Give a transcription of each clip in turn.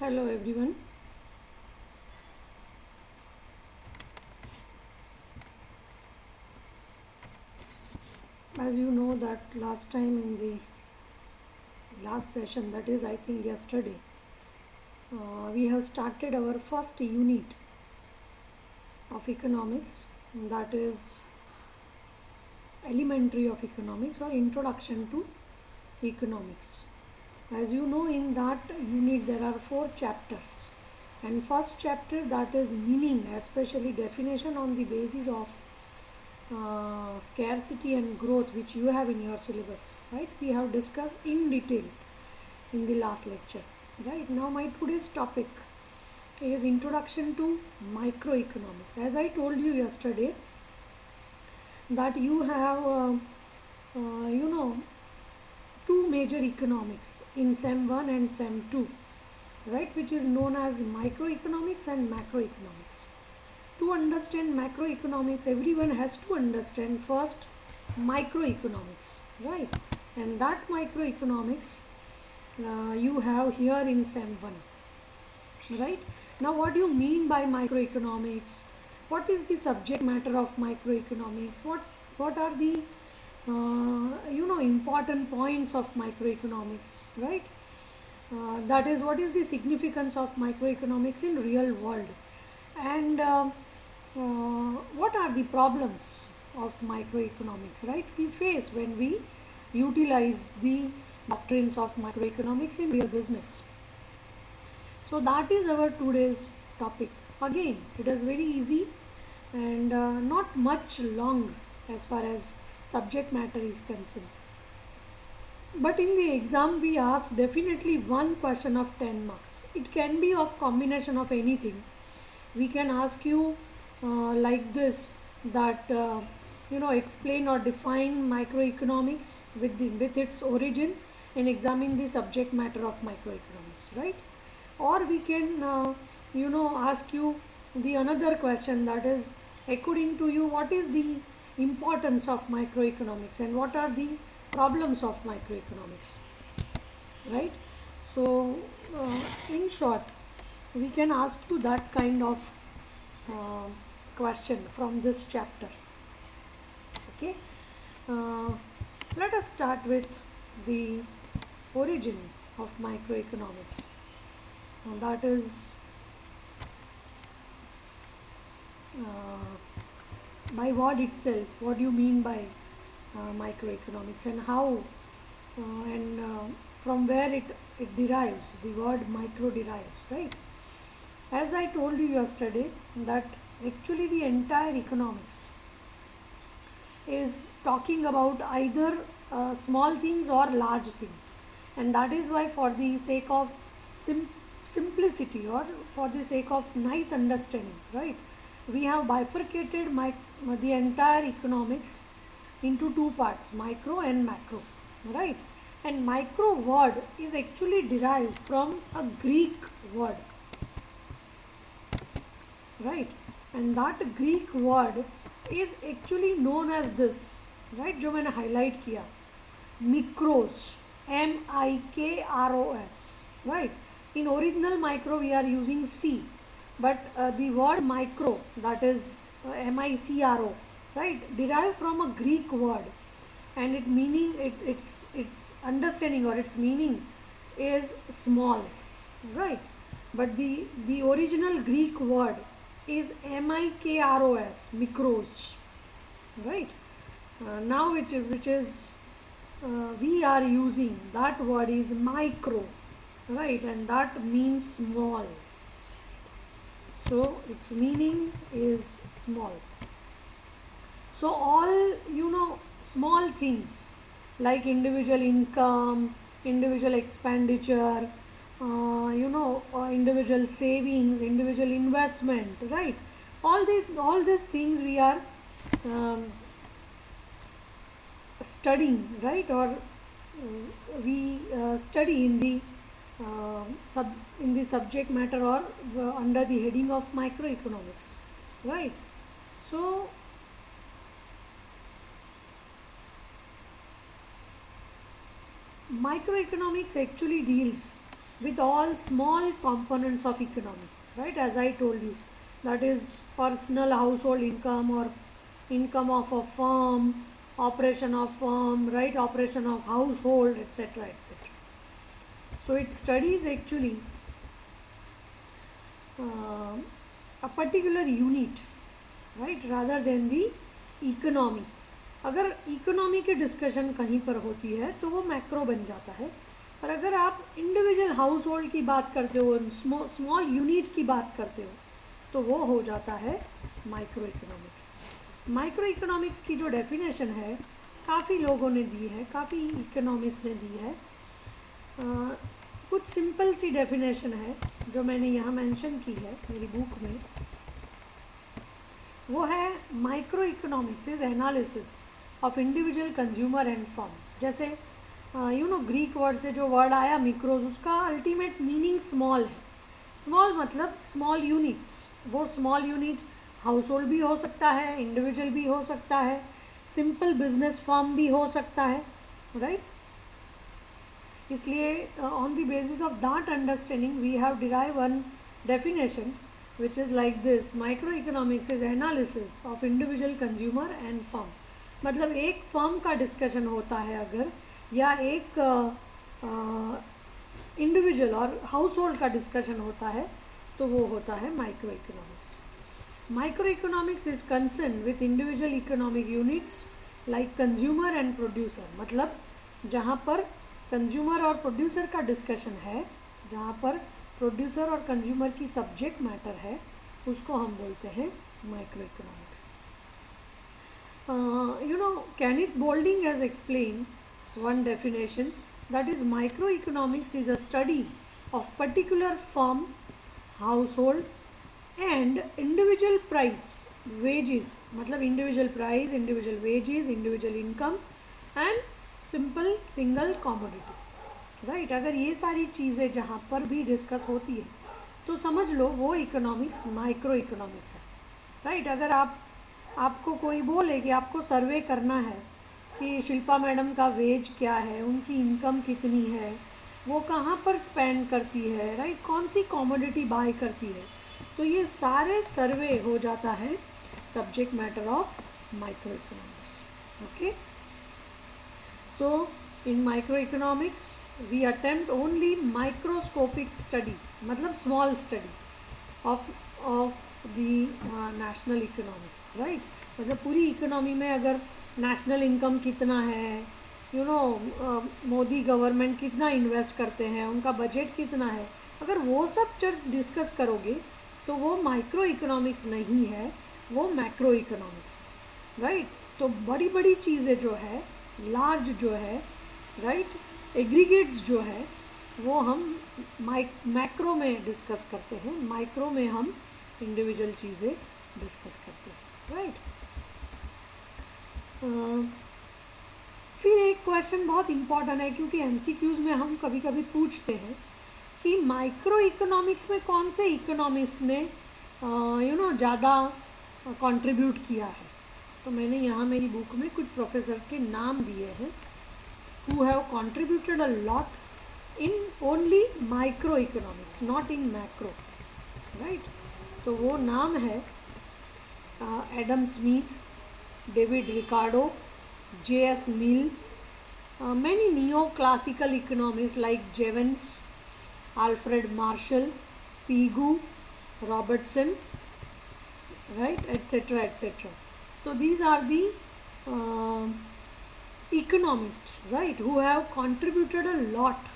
Hello everyone. As you know that last time in the last session, that is I think yesterday, we have started our first unit of economics, that is elementary of economics or introduction to economics. As you know, in that unit there are 4 chapters, and first chapter, that is meaning, especially definition on the basis of scarcity and growth, which you have in your syllabus, right? We have discussed in detail in the last lecture. Right now my today's topic is introduction to microeconomics. As I told you yesterday that you have two major economics in SEM 1 and SEM 2, right, which is known as microeconomics and macroeconomics. To understand macroeconomics, everyone has to understand first microeconomics, right? And that microeconomics you have here in SEM 1, right? Now what do you mean by microeconomics? What is the subject matter of microeconomics? What are the important points of microeconomics, right? That is, what is the significance of microeconomics in real world, and what are the problems of microeconomics, right, we face when we utilize the doctrines of microeconomics in real business. So that is our today's topic. Again, it is very easy and not much long as far as subject matter is concerned. But in the exam we ask definitely one question of 10 marks. It can be of combination of anything. We can ask you like this, that explain or define microeconomics with its origin and examine the subject matter of microeconomics, right? Or we can ask you the another question, that is, according to you, what is the importance of microeconomics and what are the problems of microeconomics, right? So in short, we can ask you that kind of question from this chapter. Okay, let us start with the origin of microeconomics. That is by word itself, what do you mean by microeconomics, and how and from where it derives, the word micro derives, right? As I told you yesterday, that actually the entire economics is talking about either small things or large things, and that is why, for the sake of simplicity or for the sake of nice understanding, right, we have bifurcated the entire economics into two parts, micro and macro, right? And micro word is actually derived from a Greek word, right? And that Greek word is actually known as this, right, जो मैंने highlight किया, mikros, MIKROS, right? In original micro we are using C, but the word micro, that is MICRO, right, derived from a Greek word, and its understanding or its meaning is small, right? But the original Greek word is MIKROS, mikros, right? Now which is we are using that word is micro, right, and that means small. So its meaning is small. So all small things like individual income, individual expenditure, individual savings, individual investment, right? All these things we are studying, right? Or we study in the subject matter or under the heading of microeconomics, right? So microeconomics actually deals with all small components of economy, right? As I told you, that is personal household income or income of a firm, operation of firm, right? Operation of household, etc., etc. So it studies actually uh, a particular unit, right, rather than the economy. अगर economy की discussion कहीं पर होती है तो वो macro बन जाता है, और अगर आप इंडिविजुअल हाउस होल्ड की बात करते हो, स्मॉल यूनिट की बात करते हो, तो वो हो जाता है माइक्रो इकोनॉमिक्स. माइक्रो इकोनॉमिक्स की जो डेफिनेशन है काफ़ी लोगों ने दी है, काफ़ी इकोनॉमिस्ट ने दी है. कुछ सिंपल सी डेफिनेशन है जो मैंने यहाँ मेंशन की है मेरी बुक में. वो है micro economics is analysis of individual consumer and firm. जैसे ग्रीक वर्ड से जो वर्ड आया मिक्रोज, उसका अल्टीमेट मीनिंग स्मॉल है. स्मॉल मतलब स्मॉल यूनिट्स. वो स्मॉल यूनिट हाउस होल्ड भी हो सकता है, इंडिविजुअल भी हो सकता है, सिंपल बिजनेस फर्म भी हो सकता है, राइट. इसलिए on the basis of that understanding we have derive one definition which is like this: microeconomics is analysis of individual consumer and firm. मतलब एक फर्म का डिस्कशन होता है अगर, या एक इंडिविजुअल और हाउस होल्ड का डिस्कशन होता है, तो वो होता है micro economics. Micro economics is concern with individual economic units like consumer and producer. मतलब जहाँ पर कंज्यूमर और प्रोड्यूसर का डिस्कशन है, जहाँ पर प्रोड्यूसर और कंज्यूमर की सब्जेक्ट मैटर है, उसको हम बोलते हैं micro economics. Kenneth Boulding has explained one definition, that is microeconomics is a study of particular firm, household and individual price, wages. मतलब individual price, individual wages, individual income and simple single commodity. Right. अगर ये सारी चीज़ें जहाँ पर भी discuss होती है तो समझ लो वो इकोनॉमिक्स माइक्रो इकोनॉमिक्स है, राइट. अगर आपको कोई बोले कि आपको सर्वे करना है कि शिल्पा मैडम का वेज क्या है, उनकी इनकम कितनी है, वो कहाँ पर स्पेंड करती है, राइट, कौन सी कॉमोडिटी बाय करती है, तो ये सारे सर्वे हो जाता है subject matter of micro economics. Okay. So in micro economics we attempt only microscopic study, मतलब small study of the national economy, right. मतलब पूरी इकोनॉमी में अगर नेशनल इनकम कितना है, मोदी गवर्नमेंट कितना इन्वेस्ट करते हैं, उनका बजट कितना है, अगर वो सब जब डिस्कस करोगे तो वो माइक्रो इकोनॉमिक्स नहीं है, वो मैक्रो इकोनॉमिक्स है, राइट. तो बड़ी बड़ी चीज़ें जो है, लार्ज जो है, राइट, एग्रीगेट्स जो है, वो हम मैक्रो में डिस्कस करते हैं, माइक्रो में हम इंडिविजुअल चीज़ें डिस्कस करते हैं, राइट. फिर एक क्वेश्चन बहुत इम्पॉर्टेंट है, क्योंकि एमसीक्यूज़ में हम कभी कभी पूछते हैं कि माइक्रो इकोनॉमिक्स में कौन से इकोनॉमिस्ट ने ज़्यादा कंट्रीब्यूट किया है. तो मैंने यहाँ मेरी बुक में कुछ प्रोफेसर्स के नाम दिए हैं who have contributed a lot in only microeconomics, not in macro, right. तो वो नाम है Adam Smith, David Ricardo, J.S. Mill, many neo-classical economists like Jevons, Alfred Marshall, Pigou, Robertson, right, etc., etc. So these are the economists, right, who have contributed a lot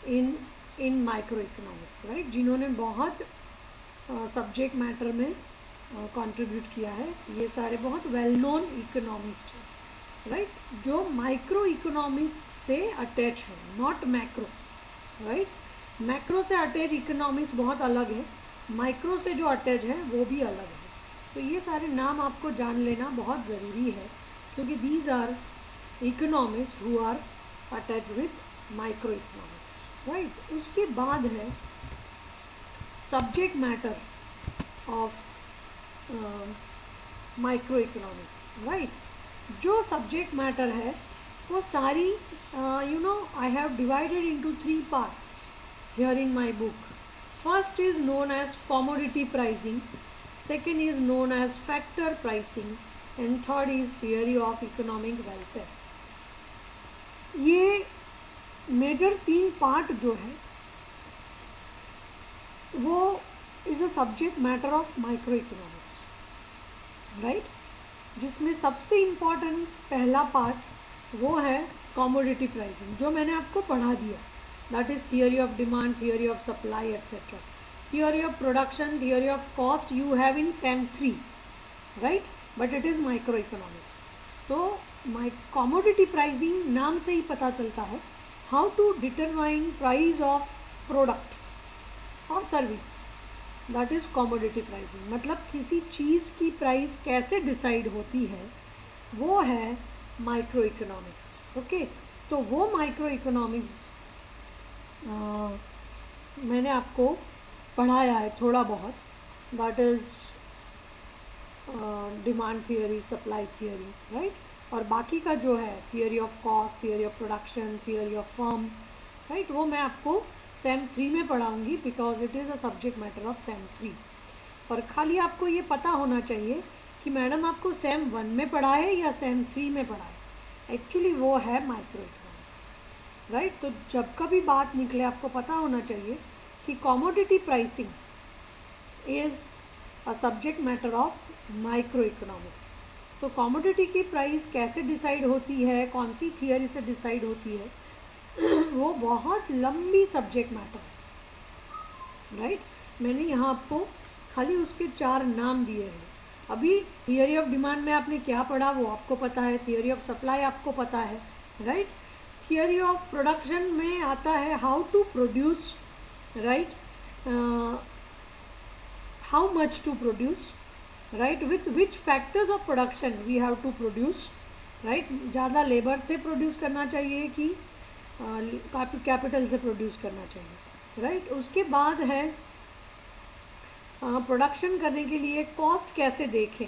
in microeconomics, right, जिन्होंने बहुत subject matter में contribute किया है. ये सारे बहुत well known economist हैं, right, जो माइक्रो इकोनॉमिक्स से अटैच है, नॉट मैक्रो, राइट. मैक्रो से अटैच इकोनॉमिक्स बहुत अलग है, माइक्रो से जो अटैच है वो भी अलग है. तो ये सारे नाम आपको जान लेना बहुत ज़रूरी है, क्योंकि these are economist who are attach with microeconomics, right. उसके बाद है subject matter of micro economics, right. जो सब्जेक्ट मैटर है वो सारी I have divided into 3 parts. here in my book. First is known as commodity pricing, second is known as factor pricing, and third is theory of economic welfare. ये major 3 part जो है वो is a subject matter of micro economics, right, जिसमें सबसे important पहला part वो है commodity pricing, जो मैंने आपको पढ़ा दिया. That is theory of demand, theory of supply etcetera. Theory of production, theory of cost you have in same 3, right, but it is micro economics. तो कमोडिटी प्राइसिंग नाम से ही पता चलता है how to determine price of product और service. That is commodity pricing. मतलब किसी चीज़ की प्राइस कैसे डिसाइड होती है वो है माइक्रो इकोनॉमिक्स. ओके, तो वो माइक्रो इकोनॉमिक्स मैंने आपको पढ़ाया है थोड़ा बहुत. That is demand theory, supply theory, right. और बाकी का जो है theory of cost, theory of production, theory of firm, right, वो मैं आपको सेम 3 में पढ़ाऊँगी because it is a subject matter of sem 3. और खाली आपको ये पता होना चाहिए कि मैडम आपको सेम 1 में पढ़ाए या सेम 3 में पढ़ाए. एक्चुअली वो है माइक्रो इकोनॉमिक्स, राइट. तो जब कभी बात निकले आपको पता होना चाहिए कि commodity pricing is a subject matter of micro economics. तो कमोडिटी की प्राइस कैसे डिसाइड होती है, कौन सी थियरी से डिसाइड होती है, वो बहुत लंबी सब्जेक्ट मैटर है, राइट. मैंने यहाँ आपको खाली उसके 4 नाम दिए हैं. अभी थियोरी ऑफ डिमांड में आपने क्या पढ़ा वो आपको पता है, थियोरी ऑफ सप्लाई आपको पता है, राइट. थियोरी ऑफ प्रोडक्शन में आता है how to produce, right, how much to produce, right, with which factors of production we have to produce, right. ज़्यादा लेबर से प्रोड्यूस करना चाहिए कि कैपिटल से प्रोड्यूस करना चाहिए, राइट. उसके बाद है प्रोडक्शन करने के लिए कॉस्ट कैसे देखें,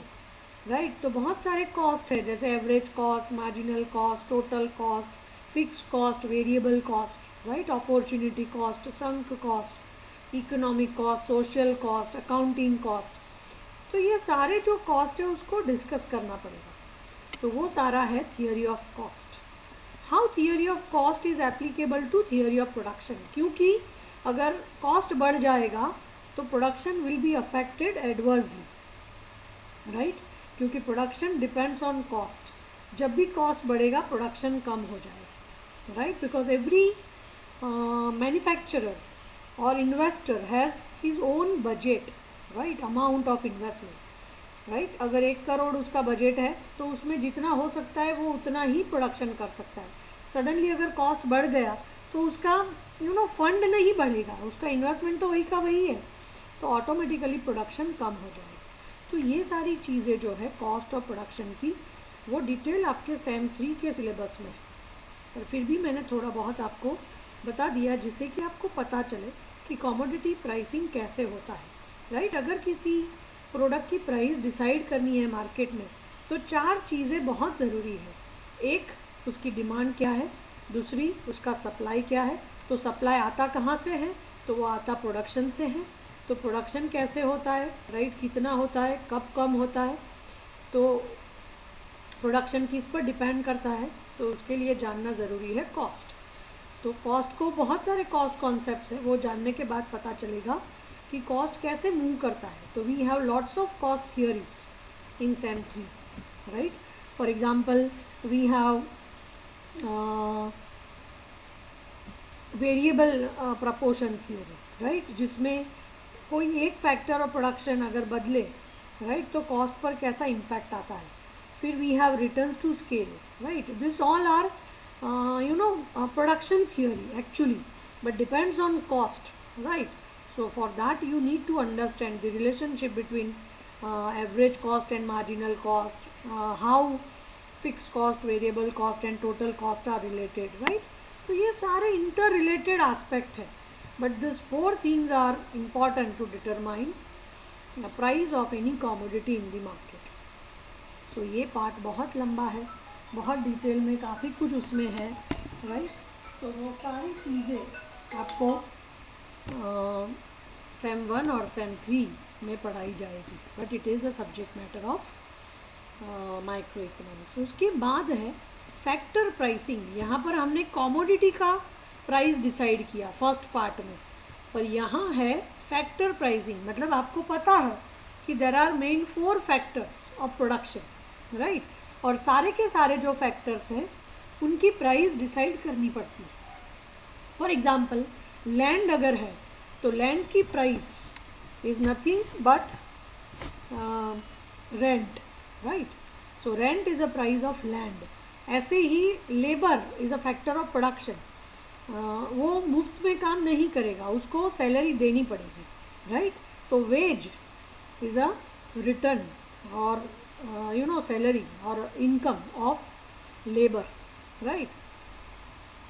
राइट. तो बहुत सारे कॉस्ट है जैसे average cost, marginal cost, total cost, fixed cost, variable cost, right, opportunity cost, sunk cost, economic cost, social cost, accounting cost. तो ये सारे जो कॉस्ट है उसको डिस्कस करना पड़ेगा. तो वो सारा है theory of cost. How theory of cost is applicable to theory of production, क्योंकि अगर कॉस्ट बढ़ जाएगा तो production will be affected adversely, right, क्योंकि प्रोडक्शन डिपेंड्स ऑन कॉस्ट. जब भी कॉस्ट बढ़ेगा प्रोडक्शन कम हो जाएगा, राइट, बिकॉज एवरी मैन्युफैक्चरर और investor has his own budget, right, amount of investment, right. अगर 1 करोड़ उसका बजट है तो उसमें जितना हो सकता है वो उतना ही प्रोडक्शन कर सकता है. सडनली अगर कॉस्ट बढ़ गया तो उसका फंड नहीं बढ़ेगा, उसका इन्वेस्टमेंट तो वही का वही है, तो ऑटोमेटिकली प्रोडक्शन कम हो जाएगा. तो ये सारी चीज़ें जो है कॉस्ट ऑफ प्रोडक्शन की वो डिटेल आपके सेम 3 के सिलेबस में है. पर फिर भी मैंने थोड़ा बहुत आपको बता दिया जिससे कि आपको पता चले कि कमोडिटी प्राइसिंग कैसे होता है, राइट. अगर किसी प्रोडक्ट की प्राइस डिसाइड करनी है मार्केट में तो 4 चीज़ें बहुत ज़रूरी है. एक, उसकी डिमांड क्या है, दूसरी उसका सप्लाई क्या है, तो सप्लाई आता कहाँ से है, तो वो आता प्रोडक्शन से है. तो प्रोडक्शन कैसे होता है, राइट, कितना होता है, कब कम होता है, तो प्रोडक्शन किस पर डिपेंड करता है, तो उसके लिए जानना ज़रूरी है कॉस्ट. तो कॉस्ट को बहुत सारे कॉस्ट कॉन्सेप्ट्स हैं वो जानने के बाद पता चलेगा कि कॉस्ट कैसे मूव करता है. तो we have lots of cost theories in same 3, right. For example we have variable proportion theory, right, जिसमें कोई एक फैक्टर ऑफ प्रोडक्शन अगर बदले, राइट, तो कॉस्ट पर कैसा इम्पैक्ट आता है. फिर we have returns to scale, right. This all are production theory actually, but depends on cost, right. So for that you need to understand the relationship between average cost and marginal cost, how fixed cost, variable cost and total cost are related, right. तो ये सारे interrelated aspect है, but these 4 things are important to determine the price of any commodity in the market. So ये part बहुत लंबा है, बहुत detail में काफ़ी कुछ उसमें है, right. तो वो सारी चीज़ें आपको सेम 1 और सेम 3 में पढ़ाई जाएगी, but it is a subject matter of micro economics. उसके बाद है फैक्टर प्राइसिंग। यहाँ पर हमने कॉमोडिटी का प्राइस डिसाइड किया फर्स्ट पार्ट में, पर यहाँ है फैक्टर प्राइसिंग। मतलब आपको पता है कि there are main 4 factors of production, right, और सारे के सारे जो फैक्टर्स हैं उनकी प्राइस डिसाइड करनी पड़ती है। फॉर एग्ज़ाम्पल लैंड अगर है तो लैंड की price is nothing but rent, right, so rent is a price of land. ऐसे ही labour is a factor of production. वो मुफ्त में काम नहीं करेगा, उसको सैलरी देनी पड़ेगी, राइट। तो वेज इज़ अ रिटर्न और सैलरी और इनकम ऑफ लेबर, राइट,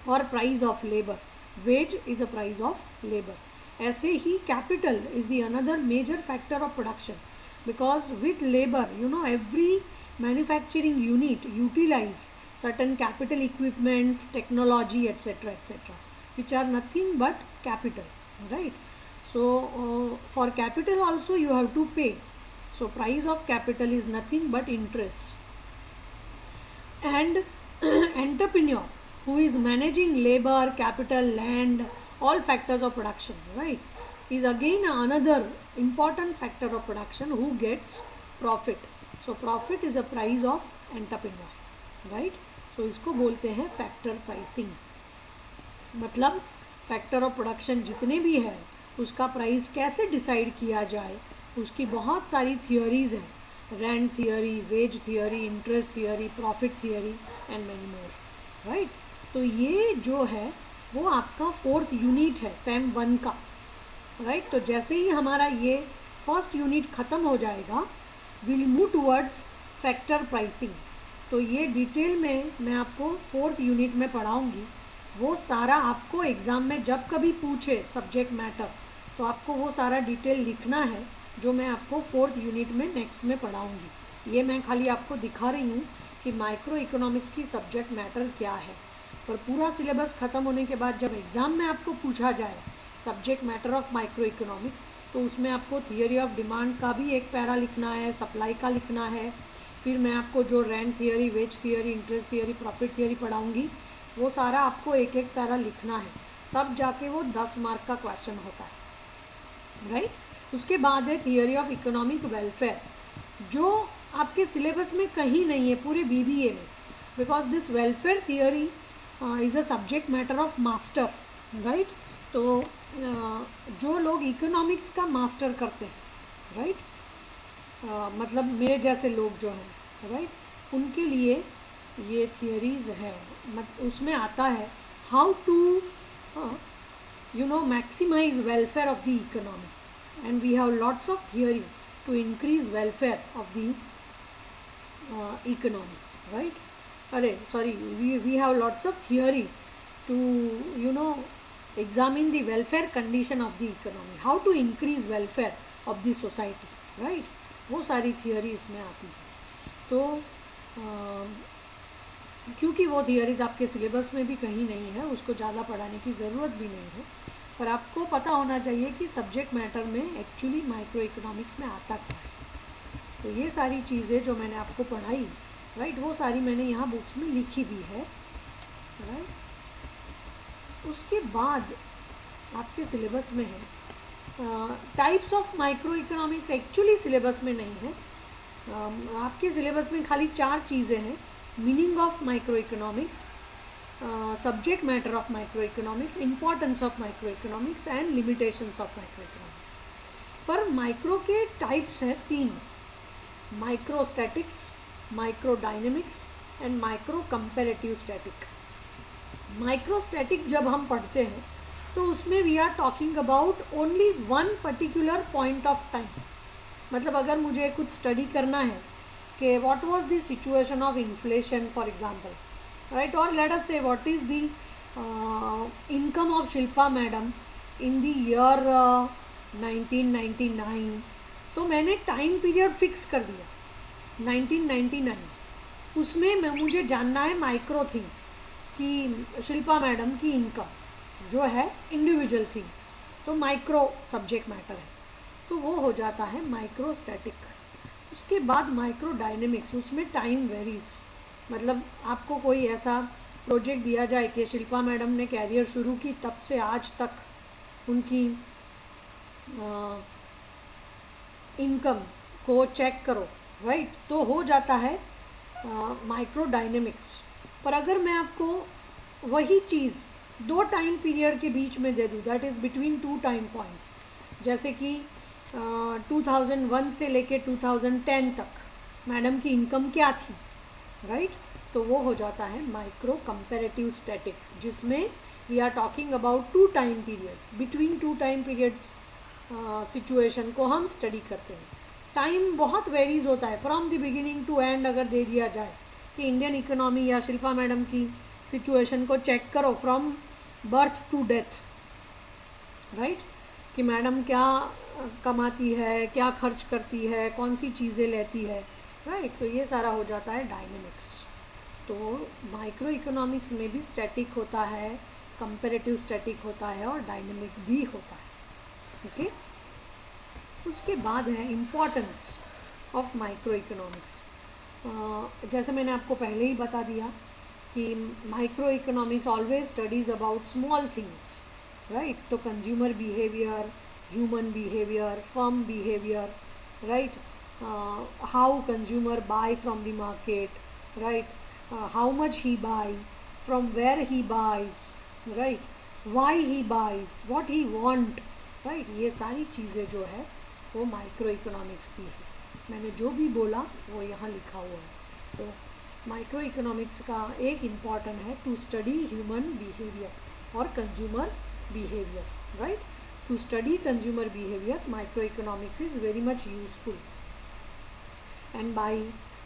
और price of labour. Wage is a price of labour. ऐसे ही capital is the another major factor of production, because with labor every manufacturing unit utilize certain capital equipments, technology, etc., which are nothing but capital, right? So for capital also you have to pay, so price of capital is nothing but interest. And entrepreneur who is managing labor, capital, land, all factors of production, right, is again another important factor of production who gets profit. So profit is a price of entrepreneur, right? So इसको बोलते हैं factor pricing. मतलब factor of production जितने भी है उसका price कैसे decide किया जाए, उसकी बहुत सारी थियोरीज हैं, rent theory, wage theory, interest theory, profit theory and many more, right. तो ये जो है वो आपका 4th यूनिट है सेम 1 का, राइट। तो जैसे ही हमारा ये फर्स्ट यूनिट ख़त्म हो जाएगा will move towards factor pricing. तो ये डिटेल में मैं आपको 4th यूनिट में पढ़ाऊँगी। वो सारा आपको एग्ज़ाम में जब कभी पूछे सब्जेक्ट मैटर तो आपको वो सारा डिटेल लिखना है जो मैं आपको 4th यूनिट में नेक्स्ट में पढ़ाऊँगी। ये मैं खाली आपको दिखा रही हूँ कि माइक्रो इकोनॉमिक्स की सब्जेक्ट मैटर क्या है, पर पूरा सिलेबस ख़त्म होने के बाद जब एग्ज़ाम में आपको पूछा जाए subject matter of micro economics तो उसमें आपको थियोरी ऑफ डिमांड का भी एक पैरा लिखना है, सप्लाई का लिखना है, फिर मैं आपको जो rent theory, wage theory, interest theory, profit theory पढ़ाऊँगी वो सारा आपको एक एक पैरा लिखना है, तब जाके वो 10 मार्क का क्वेश्चन होता है, राइट। उसके बाद है थियोरी ऑफ इकोनॉमिक वेलफेयर, जो आपके सिलेबस में कहीं नहीं है पूरे BBA में, because this welfare theory is a subject matter of master, right. तो जो लोग इकोनॉमिक्स का मास्टर करते हैं, राइट, मतलब मेरे जैसे लोग जो हैं, राइट, उनके लिए ये थियोरीज़ है। उसमें आता है how to maximise welfare of the economy, and we have lots of theory to increase welfare of the economy, right. अरे sorry, we have lots of theory to examine the welfare condition of the economy, how to increase welfare of the society, right, वो सारी theory इसमें आती है। तो क्योंकि वो theories आपके सिलेबस में भी कहीं नहीं है, उसको ज़्यादा पढ़ाने की ज़रूरत भी नहीं है, पर आपको पता होना चाहिए कि सब्जेक्ट मैटर में एक्चुअली माइक्रो इकोनॉमिक्स में आता क्या है। तो ये सारी चीज़ें जो मैंने आपको पढ़ाई, राइट, वो सारी मैंने यहाँ बुक्स में लिखी भी है, राइट। उसके बाद आपके सिलेबस में है types of micro economics, actually syllabus में नहीं है। आपके सिलेबस में खाली 4 चीज़ें हैं, meaning of micro economics, subject matter of micro economics, importance of micro economics and limitations of micro economics. पर माइक्रो के टाइप्स हैं 3, micro statics, micro dynamics and micro comparative static. Microstatic जब हम पढ़ते हैं तो उसमें we are talking about only one particular point of time. मतलब अगर मुझे कुछ स्टडी करना है कि what was the situation of inflation for example, right, और लेट अस से what is the income of Shilpa madam in the year 1999, तो मैंने टाइम पीरियड फिक्स कर दिया 1999। उसमें मुझे जानना है माइक्रो थिंग कि शिल्पा मैडम की इनकम जो है इंडिविजुअल थी, तो माइक्रो सब्जेक्ट मैटर है, तो वो हो जाता है माइक्रोस्टैटिक। उसके बाद माइक्रो डायनेमिक्स, उसमें टाइम वेरीज, मतलब आपको कोई ऐसा प्रोजेक्ट दिया जाए कि शिल्पा मैडम ने कैरियर शुरू की तब से आज तक उनकी इनकम को चेक करो, राइट, तो हो जाता है माइक्रो डायनेमिक्स। पर अगर मैं आपको वही चीज़ 2 टाइम पीरियड के बीच में दे दूँ, that is between 2 time points, जैसे कि 2001 से लेके 2010 तक मैडम की इनकम क्या थी, राइट, तो वो हो जाता है माइक्रो कंपैरेटिव स्टैटिक, जिसमें we are talking about 2 time periods, between 2 time periods situation को हम स्टडी करते हैं। टाइम बहुत वेरीज होता है, from the beginning to end अगर दे दिया जाए कि इंडियन इकोनॉमी या शिल्पा मैडम की सिचुएशन को चेक करो from birth to death, right, कि मैडम क्या कमाती है, क्या खर्च करती है, कौन सी चीज़ें लेती है, राइट, तो ये सारा हो जाता है डायनेमिक्स। तो माइक्रो इकोनॉमिक्स में भी स्टैटिक होता है, कंपैरेटिव स्टैटिक होता है और डायनेमिक भी होता है, ओके। उसके बाद है इम्पॉर्टेंस ऑफ माइक्रो इकोनॉमिक्स। जैसे मैंने आपको पहले ही बता दिया कि micro economics always studies about small things, right, तो consumer behaviour, human behaviour, firm behaviour, right, how consumer buy from the market, right, how much he buy, from where he buys, right, why he buys, what he want, right, ये सारी चीज़ें जो है वो micro economics की है। मैंने जो भी बोला वो यहाँ लिखा हुआ है। तो माइक्रो इकोनॉमिक्स का एक इम्पॉर्टेंट है टू स्टडी ह्यूमन बिहेवियर और consumer behaviour, right, to study consumer behaviour micro economics is very much useful. And by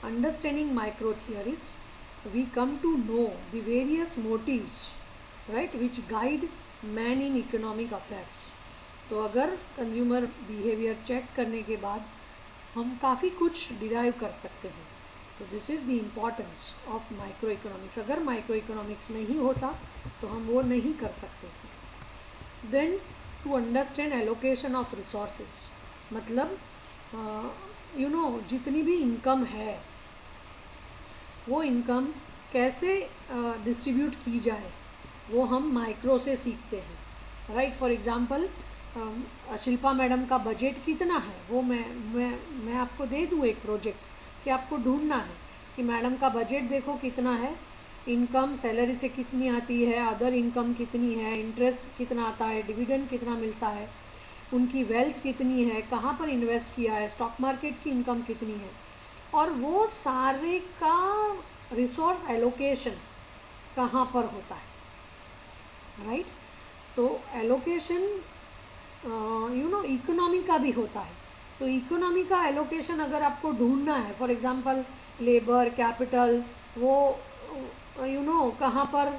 understanding micro theories we come to know the various motives, right, which guide man in economic affairs। तो अगर consumer behaviour check करने के बाद हम काफ़ी कुछ derive कर सकते हैं। तो this is the importance of micro economics. अगर माइक्रो इकोनॉमिक्स नहीं होता तो हम वो नहीं कर सकते थे। Then to understand allocation of resources, मतलब जितनी भी इनकम है वो इनकम कैसे डिस्ट्रीब्यूट की जाए वो हम माइक्रो से सीखते हैं, right. For example Shilpa madam का बजट कितना है वो मैं आपको दे दूँ एक प्रोजेक्ट कि आपको ढूंढना है कि मैडम का बजट देखो कितना है, इनकम सैलरी से कितनी आती है, अदर इनकम कितनी है, इंटरेस्ट कितना आता है, डिविडेंड कितना मिलता है, उनकी वेल्थ कितनी है, कहाँ पर इन्वेस्ट किया है, स्टॉक मार्केट की इनकम कितनी है, और वो सारे का रिसोर्स एलोकेशन कहाँ पर होता है, राइट। तो एलोकेशन इकोनॉमी का भी होता है। तो इकोनॉमी का एलोकेशन अगर आपको ढूंढना है, फॉर एग्जांपल लेबर कैपिटल, वो कहाँ पर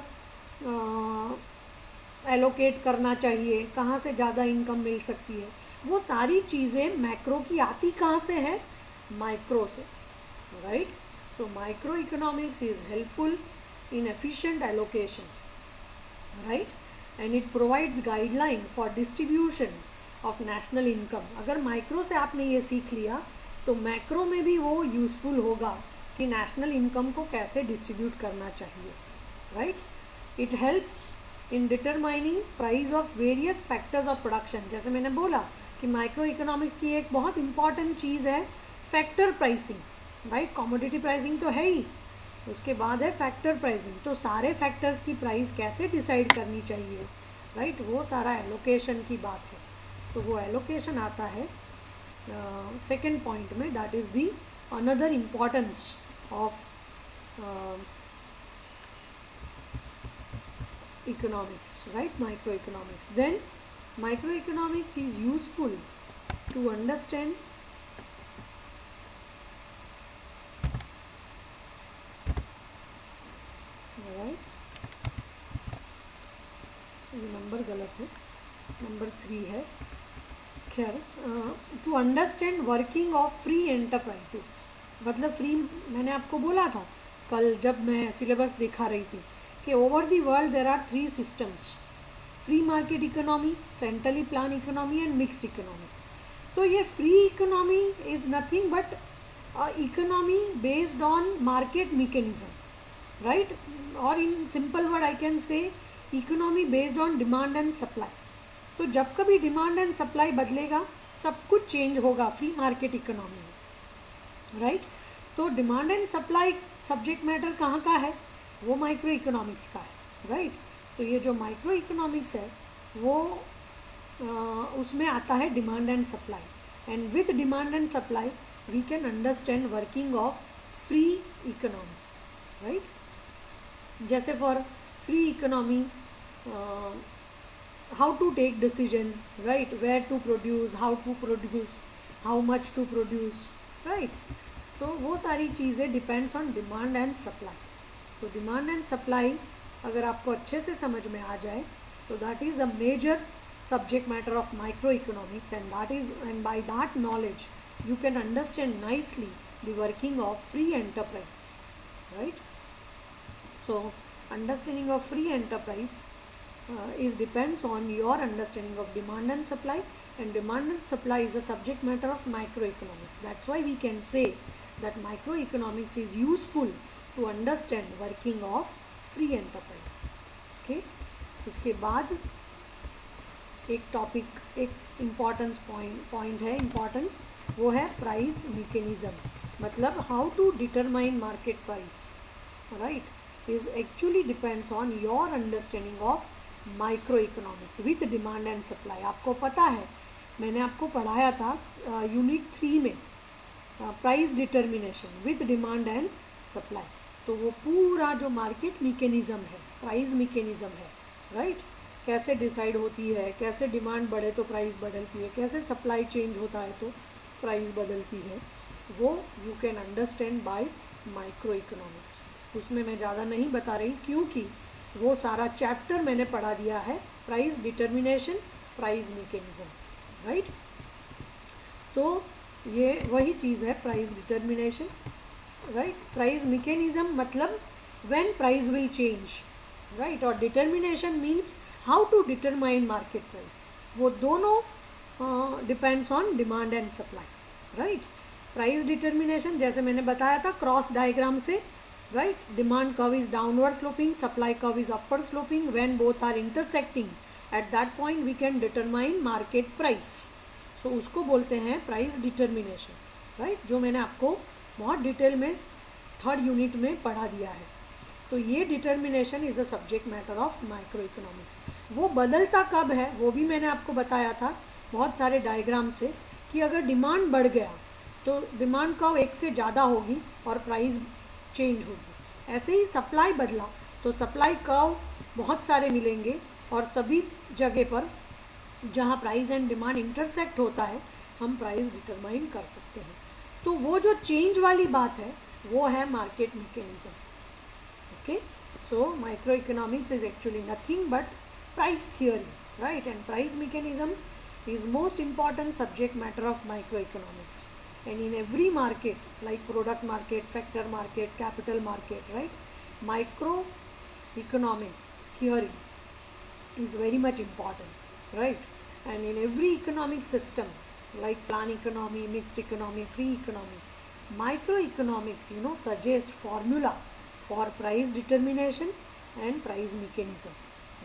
एलोकेट करना चाहिए, कहाँ से ज़्यादा इनकम मिल सकती है, वो सारी चीज़ें मैक्रो की आती कहाँ से है, माइक्रो से, right. So micro economics is helpful in efficient allocation, right, and it provides guideline for distribution of national income. अगर माइक्रो से आपने ये सीख लिया तो मैक्रो में भी वो यूज़फुल होगा कि नेशनल इनकम को कैसे डिस्ट्रीब्यूट करना चाहिए, right. It helps in determining price of various factors of production. जैसे मैंने बोला कि माइक्रो इकोनॉमिक्स की एक बहुत इंपॉर्टेंट चीज़ है factor pricing, right. Commodity pricing तो है ही, उसके बाद है फैक्टर प्राइसिंग। तो सारे फैक्टर्स की प्राइस कैसे डिसाइड करनी चाहिए, राइट, वो सारा एलोकेशन की बात है। तो वो एलोकेशन आता है सेकेंड पॉइंट में, that is the another importance of economics, right, microeconomics. Then microeconomics is useful to understand right, ये नंबर गलत है, नंबर 3 है, खैर। To understand working of free enterprises, मतलब फ्री, मैंने आपको बोला था कल जब मैं सिलेबस दिखा रही थी कि over the world there are 3 systems, free market economy, centrally plan economy and mixed economy. तो ये free economy is nothing but economy based on market mechanism, right, और in simple word I can say economy based on demand and supply. तो जब कभी demand and supply बदलेगा सब कुछ change होगा फ्री मार्केट इकोनॉमी में, राइट। तो demand and supply subject matter कहाँ का है, वो माइक्रो इकोनॉमिक्स का है, राइट। तो ये जो माइक्रो इकोनॉमिक्स है वो उसमें आता है demand and supply, and with demand and supply we can understand working of free economy, right. जैसे for free economy how to take decision, right, where to produce, how much to produce, right. तो वो सारी चीज़ें depends on demand and supply. तो demand and supply अगर आपको अच्छे से समझ में आ जाए तो that is a major subject matter of microeconomics, and by that knowledge you can understand nicely the working of free enterprise, right. So understanding of free enterprise is depends on your understanding of demand and supply, and demand and supply is a subject matter of microeconomics. That's why we can say that microeconomics is useful to understand working of free enterprise. Okay, उसके बाद एक topic, एक importance point है important, वो है price mechanism, मतलब how to determine market price, right, is actually depends on your understanding of micro economics with demand and supply. आपको पता है मैंने आपको पढ़ाया था यूनिट 3 में price determination with demand and supply. तो वो पूरा जो मार्केट मैकेनिज़्म है, प्राइस मैकेनिज़्म है, राइट, कैसे डिसाइड होती है, कैसे डिमांड बढ़े तो प्राइस बदलती है, कैसे सप्लाई चेंज होता है तो प्राइस बदलती है, वो you can understand by micro economics. उसमें मैं ज़्यादा नहीं बता रही क्योंकि वो सारा चैप्टर मैंने पढ़ा दिया है, price determination, price mechanism, right. तो ये वही चीज़ है price determination, right. Price mechanism मतलब when price will change, right, और determination means how to determine market price. वो दोनों depends on demand and supply, right. Price determination जैसे मैंने बताया था क्रॉस डायग्राम से, right, demand curve is downward sloping, supply curve is upward sloping, when both are intersecting at that point we can determine market price. So उसको बोलते हैं price determination, right, जो मैंने आपको बहुत डिटेल में 3rd यूनिट में पढ़ा दिया है। तो ये determination is a subject matter of micro economics. वो बदलता कब है वो भी मैंने आपको बताया था बहुत सारे डायग्राम से, कि अगर डिमांड बढ़ गया तो डिमांड कर्व 1 से ज़्यादा होगी और प्राइस चेंज होगी। ऐसे ही सप्लाई बदला तो सप्लाई कर्व बहुत सारे मिलेंगे और सभी जगह पर जहाँ प्राइस एंड डिमांड इंटरसेक्ट होता है हम प्राइस डिटरमाइन कर सकते हैं। तो वो जो चेंज वाली बात है वो है market mechanism. Okay, so microeconomics is actually nothing but price theory, right, and price mechanism is most important subject matter of microeconomics, and in every market like product market, factor market, capital market, right, microeconomic theory is very much important, right, and in every economic system like plan economy, mixed economy, free economy, microeconomics suggest formula for price determination and price mechanism,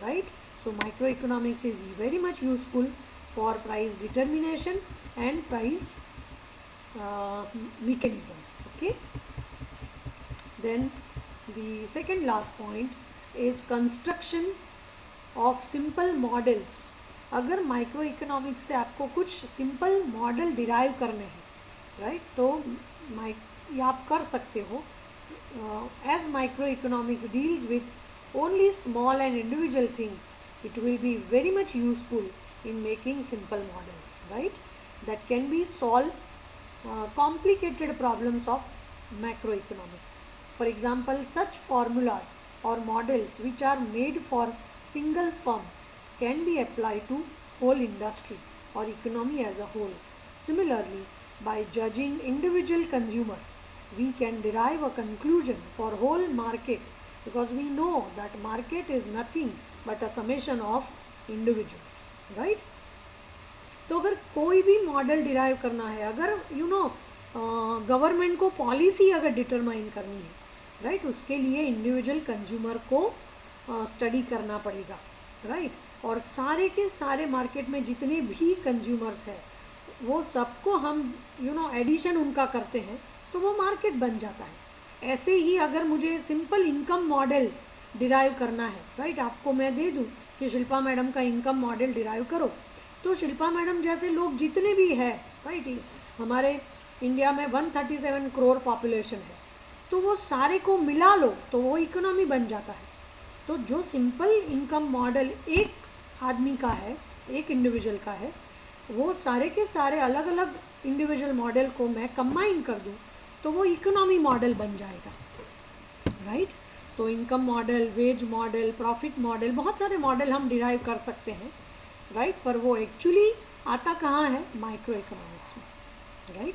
right. So microeconomics is very much useful for price determination and price mechanism. Okay, then the second last point is construction of simple models। अगर micro economics से आपको कुछ simple model derive करने हैं, right, तो आप कर सकते हो। As microeconomics deals with only small and individual things, it will be very much useful in making simple models, right, that can be solve complicated problems of macroeconomics. For example, such formulas or models which are made for single firm can be applied to whole industry or economy as a whole. Similarly, by judging individual consumer, we can derive a conclusion for whole market, because we know that market is nothing but a summation of individuals, right. तो अगर कोई भी model derive करना है, अगर government को policy अगर determine करनी है, राइट, उसके लिए इंडिविजुअल कंज्यूमर को स्टडी करना पड़ेगा, राइट। और सारे के सारे मार्केट में जितने भी कंज्यूमर्स हैं वो सबको हम एडिशन उनका करते हैं तो वो मार्केट बन जाता है। ऐसे ही अगर मुझे सिंपल इनकम मॉडल डिराइव करना है, राइट, आपको मैं दे दूँ कि शिल्पा मैडम का इनकम मॉडल डिराइव करो, तो शिल्पा मैडम जैसे लोग जितने भी हैं, राइट, हमारे इंडिया में 137 करोड़ पॉपुलेशन है, तो वो सारे को मिला लो तो वो इकोनॉमी बन जाता है। तो जो सिंपल इनकम मॉडल एक आदमी का है, एक इंडिविजुअल का है, वो सारे के सारे अलग अलग इंडिविजुअल मॉडल को मैं कंबाइन कर दूँ तो वो इकोनॉमी मॉडल बन जाएगा, राइट। तो income model, wage model, profit model, बहुत सारे मॉडल हम डिराइव कर सकते हैं, राइट, पर वो एक्चुअली आता कहाँ है? माइक्रो इकोनॉमिक्स में, राइट।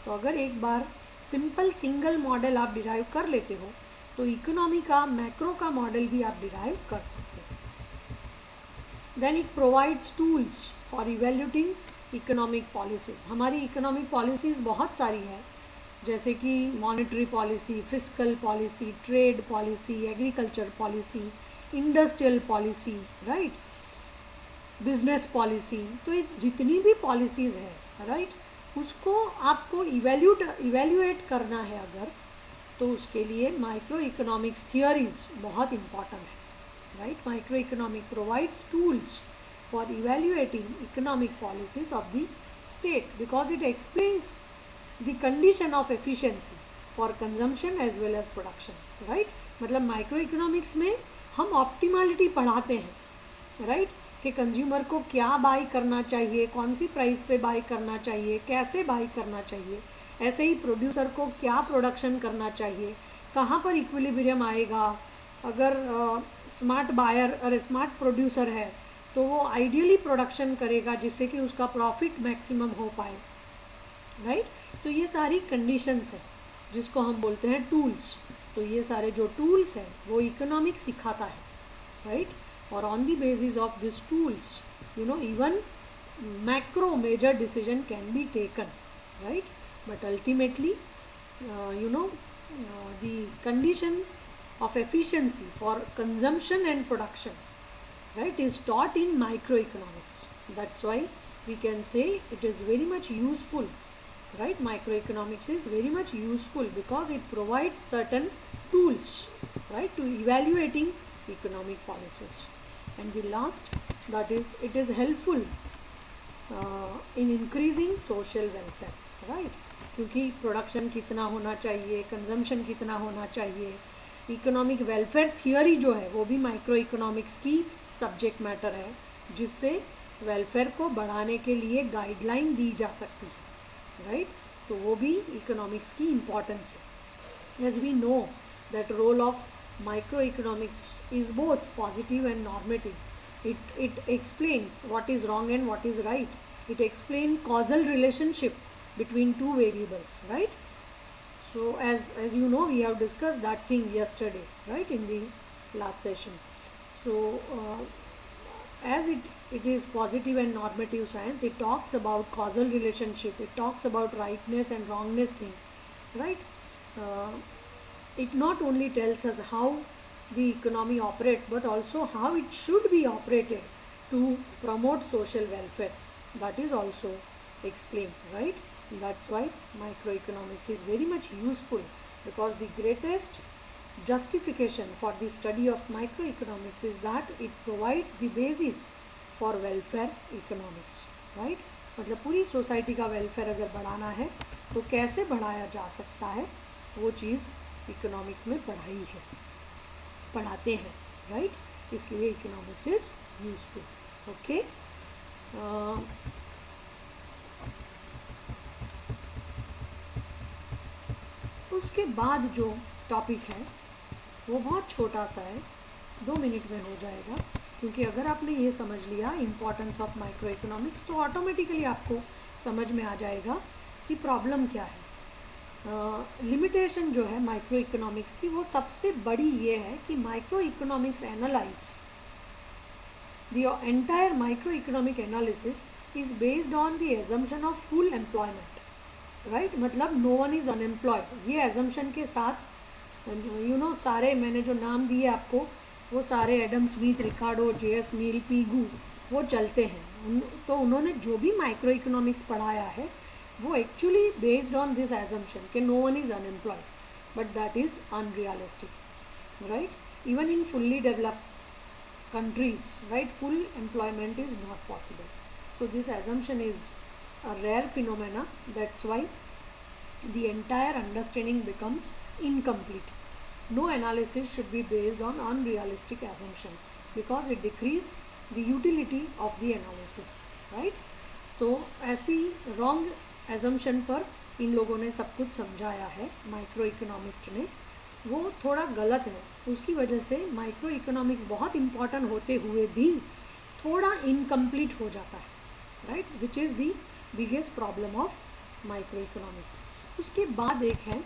तो अगर एक बार सिंपल सिंगल मॉडल आप डिराइव कर लेते हो तो इकोनॉमी का, मैक्रो का मॉडल भी आप डिराइव कर सकते हैं। Then it provides tools for evaluating economic policies. हमारी इकोनॉमिक पॉलिसीज़ बहुत सारी है, जैसे कि monetary policy, fiscal policy, trade policy, agriculture policy, industrial policy, right, business policy. तो ये जितनी भी पॉलिसीज़ है, राइट, उसको आपको इवेल्यूएट करना है अगर, तो उसके लिए माइक्रो इकोनॉमिक्स थियरीज बहुत इम्पॉर्टेंट है, right. Micro economic provides tools for evaluating economic policies of the state because it explains the condition of efficiency for consumption as well as production, right. मतलब micro economics में हम optimality पढ़ाते हैं, right, कि consumer को क्या by करना चाहिए, कौन सी प्राइस पे बाई करना चाहिए, कैसे बाई करना चाहिए। ऐसे ही प्रोड्यूसर को क्या प्रोडक्शन करना चाहिए, कहाँ पर इक्विलिब्रियम आएगा। अगर स्मार्ट बायर और स्मार्ट प्रोड्यूसर है तो वो आइडियली प्रोडक्शन करेगा जिससे कि उसका प्रॉफिट मैक्सिमम हो पाए, राइट। तो ये सारी कंडीशंस है जिसको हम बोलते हैं टूल्स। तो ये सारे जो टूल्स हैं वो इकोनॉमिक्स सिखाता है, राइट। और on the basis of this tools even macro major decision can be taken, right. But ultimately the condition of efficiency for consumption and production, right, is taught in microeconomics. That's why we can say it is very much useful, right. Microeconomics is very much useful because it provides certain tools, right, to evaluating economic policies. And the last, that is, it is helpful in increasing social welfare, right. क्योंकि production कितना होना चाहिए, consumption कितना होना चाहिए, economic welfare theory जो है वो भी माइक्रो इकोनॉमिक्स की सब्जेक्ट मैटर है, जिससे वेलफेयर को बढ़ाने के लिए गाइडलाइन दी जा सकती है, राइट। तो वो भी इकोनॉमिक्स की इम्पॉर्टेंस है। As we know that role of micro economics is both positive and normative. It explains what is wrong and what is right. It explain causal relationship between two variables, right. So as you know, we have discussed that thing yesterday, right, in the last session. So as it is positive and normative science, it talks about causal relationship, it talks about rightness and wrongness thing, right. It not only tells us how the economy operates but also how it should be operated to promote social welfare. That is also explained, right. That's why microeconomics is very much useful, because the greatest justification for the study of microeconomics is that it provides the basis for welfare economics, right. मतलब पूरी society का welfare अगर बढ़ाना है तो कैसे बढ़ाया जा सकता है, वो चीज़ इकोनॉमिक्स में पढ़ाते हैं, राइट। इसलिए इकोनॉमिक्स इज़ यूजफुल, ओके। उसके बाद जो टॉपिक है वो बहुत छोटा सा है, 2 मिनट में हो जाएगा, क्योंकि अगर आपने ये समझ लिया इम्पोर्टेंस ऑफ माइक्रो इकोनॉमिक्स तो ऑटोमेटिकली आपको समझ में आ जाएगा कि प्रॉब्लम क्या है। लिमिटेशन जो है माइक्रो इकोनॉमिक्स की वो सबसे बड़ी ये है कि micro economics analyse The entire microeconomic analysis is based on the assumption of full employment, right? मतलब no one is unemployed, ये assumption के साथ सारे मैंने जो नाम दिए आपको वो सारे एडम स्मिथ, रिकार्डो, जेएस मिल, पीगू वो चलते हैं। तो उन्होंने जो भी माइक्रो इकोनॉमिक्स पढ़ाया है वो actually based on this assumption कि no one is unemployed, but that is unrealistic, right? Even in fully developed countries, right, full employment is not possible. So this assumption is a rare phenomena. That's why the entire understanding becomes incomplete. No analysis should be based on unrealistic assumption because it decreases the utility of the analysis, right? तो ऐसी wrong assumption पर इन लोगों ने सब कुछ समझाया है, micro economist ने, वो थोड़ा गलत है। उसकी वजह से माइक्रो इकोनॉमिक्स बहुत इम्पॉर्टेंट होते हुए भी थोड़ा इनकम्प्लीट हो जाता है, right, which is the biggest problem of micro economics. उसके बाद एक है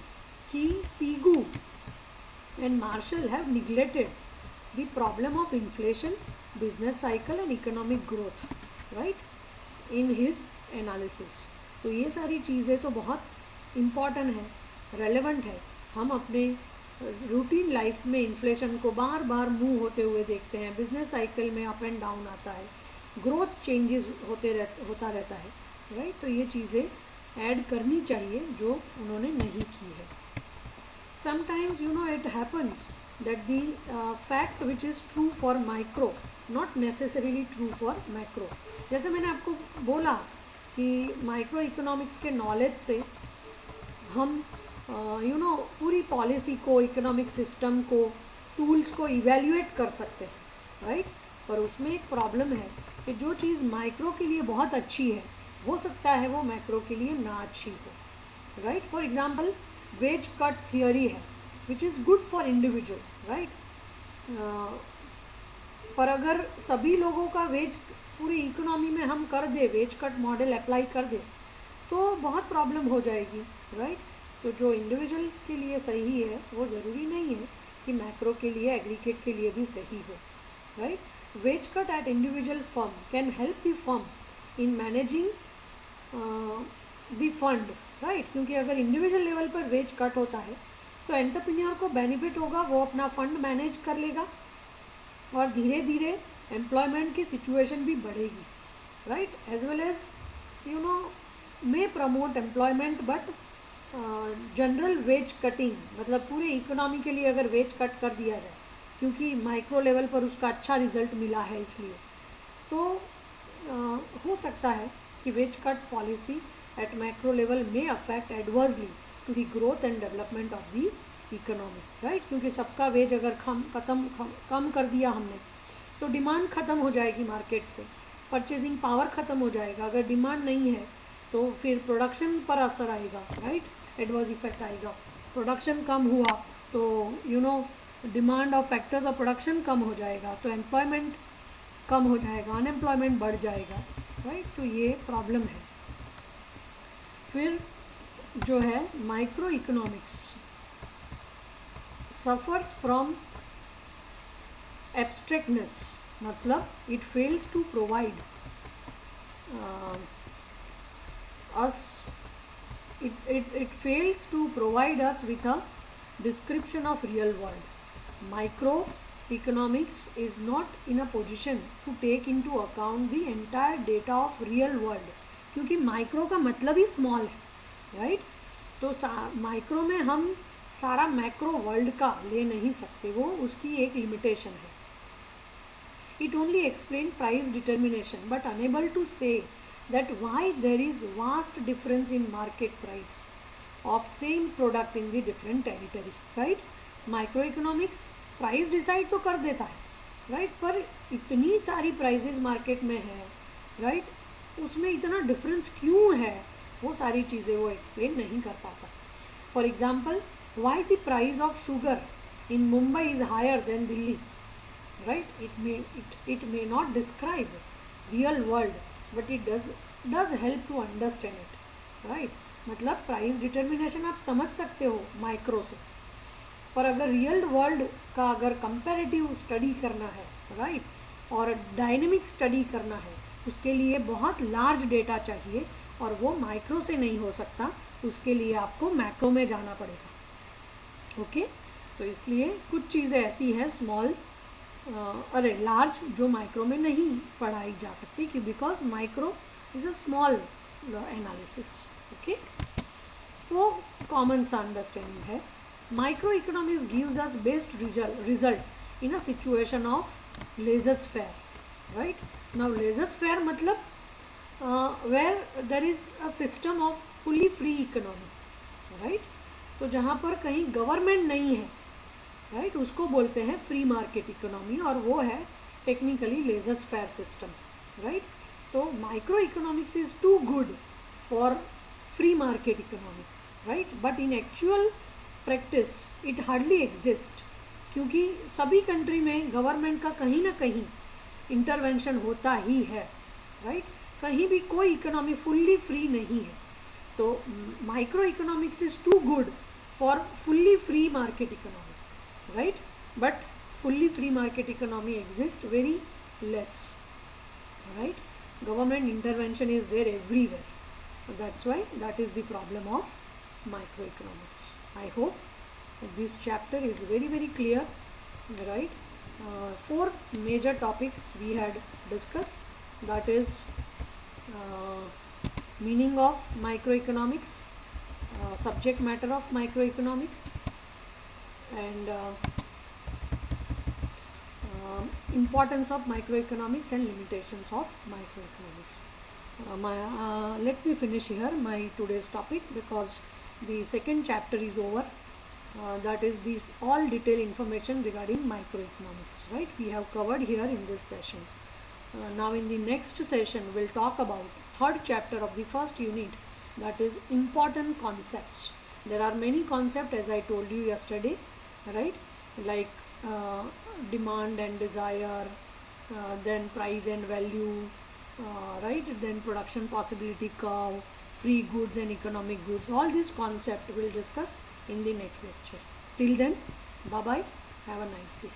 कि Pigou and Marshall have neglected the problem of inflation, business cycle and economic growth, right, in his analysis. तो ये सारी चीज़ें तो बहुत इम्पॉर्टेंट है, रेलेवेंट है। हम अपने रूटीन लाइफ में इन्फ्लेशन को बार बार मूव होते हुए देखते हैं, बिजनेस साइकिल में अप एंड डाउन आता है, ग्रोथ चेंजेस होता रहता है, राइट? तो ये चीज़ें ऐड करनी चाहिए जो उन्होंने नहीं की है। Sometimes it happens that the fact which is true for micro not necessarily true for macro. जैसे मैंने आपको बोला कि माइक्रो इकोनॉमिक्स के नॉलेज से हम पूरी पॉलिसी को, इकोनॉमिक सिस्टम को, टूल्स को इवेल्युएट कर सकते हैं, राइट? पर उसमें एक प्रॉब्लम है कि जो चीज़ माइक्रो के लिए बहुत अच्छी है हो सकता है वो मैक्रो के लिए ना अच्छी हो, right? For example wage cut theory है which is good for individual, right? पर अगर सभी लोगों का वेज पूरी इकोनॉमी में हम कर दे, वेज कट मॉडल अप्लाई कर दे, तो बहुत प्रॉब्लम हो जाएगी, राइट? तो जो इंडिविजुअल के लिए सही है वो ज़रूरी नहीं है कि मैक्रो के लिए, एग्रीगेट के लिए भी सही हो, right? Wage cut at individual firm can help the firm in managing the fund, right? क्योंकि अगर इंडिविजुअल लेवल पर वेज कट होता है तो एंटरप्रेन्योर को बेनिफिट होगा, वो अपना फंड मैनेज कर लेगा और धीरे धीरे एम्प्लॉयमेंट की सिचुएशन भी बढ़ेगी, right? As well as may promote employment, but general wage cutting मतलब पूरे इकोनॉमी के लिए अगर वेज कट कर दिया जाए, क्योंकि माइक्रो लेवल पर उसका अच्छा रिजल्ट मिला है, इसलिए तो हो सकता है कि wage cut policy at macro level में affect adversely to the growth and development of the economy, right? क्योंकि सबका वेज अगर कम कर दिया हमने तो डिमांड ख़त्म हो जाएगी मार्केट से, परचेजिंग पावर ख़त्म हो जाएगा। अगर डिमांड नहीं है तो फिर प्रोडक्शन पर असर आएगा, राइट? एडवर्स इफेक्ट आएगा। प्रोडक्शन कम हुआ तो demand of factors of production कम हो जाएगा, तो एम्प्लॉयमेंट कम हो जाएगा, अनएम्प्लॉयमेंट बढ़ जाएगा, राइट? तो ये प्रॉब्लम है। फिर जो है micro economics suffers from abstractness, मतलब it fails to provide us it fails to provide us with a description of real world. Microeconomics is not in a position to take into account the entire data of real world, क्योंकि micro का मतलब ही small है, right? तो micro में हम सारा macro world का ले नहीं सकते, वो उसकी एक लिमिटेशन है। It only explains price determination but unable to say that why there is vast difference in market price of same product in the different territory, right? Microeconomics price decide तो कर देता है, राइट? पर इतनी सारी prices market में है, right? उसमें इतना डिफरेंस क्यों है, वो सारी चीज़ें वो एक्सप्लेन नहीं कर पाता। For example why the price of sugar in Mumbai is higher than Delhi, right? It may not describe real world but it does help to understand it, right? मतलब प्राइस डिटर्मिनेशन आप समझ सकते हो माइक्रो से, पर अगर रियल वर्ल्ड का अगर कंपैरेटिव स्टडी करना है, राइट, और डायनेमिक स्टडी करना है उसके लिए बहुत लार्ज डेटा चाहिए और वो माइक्रो से नहीं हो सकता, उसके लिए आपको मैक्रो में जाना पड़ेगा। ओके, तो इसलिए कुछ चीज़ें ऐसी हैं स्मॉल लार्ज जो माइक्रो में नहीं पढ़ाई जा सकती कि because micro is a small analysis. Okay, वो कॉमन सा अंडरस्टैंडिंग है। Micro economics gives us best result in a situation of laissez-faire, right. Now laissez-faire मतलब where there is a system of fully free economy, right. तो जहाँ पर कहीं government नहीं है, राइट, उसको बोलते हैं फ्री मार्केट इकोनॉमी, और वो है टेक्निकली लेजर-फेयर सिस्टम, राइट। तो micro economics is too good for free market economy, right, but in actual practice it hardly exist, क्योंकि सभी कंट्री में गवर्नमेंट का कहीं ना कहीं इंटरवेंशन होता ही है, राइट। कहीं भी कोई इकोनॉमी फुल्ली फ्री नहीं है। तो micro economics is too good for fully free market economy, right, but fully free market economy exist very less, right. Government intervention is there everywhere, that's why that is the problem of microeconomics. I hope this chapter is very clear, right. Four major topics we had discussed, that is meaning of microeconomics, subject matter of microeconomics, and importance of microeconomics and limitations of microeconomics. Let me finish here my today's topic, because the second chapter is over. That is this all detailed information regarding microeconomics, right, we have covered here in this session. Now in the next session we'll talk about third chapter of the first unit, that is important concepts. There are many concepts, as I told you yesterday, right, like demand and desire, then price and value, right, then production possibility curve, free goods and economic goods. All these concepts we'll discuss in the next lecture. Till then, bye bye, have a nice day.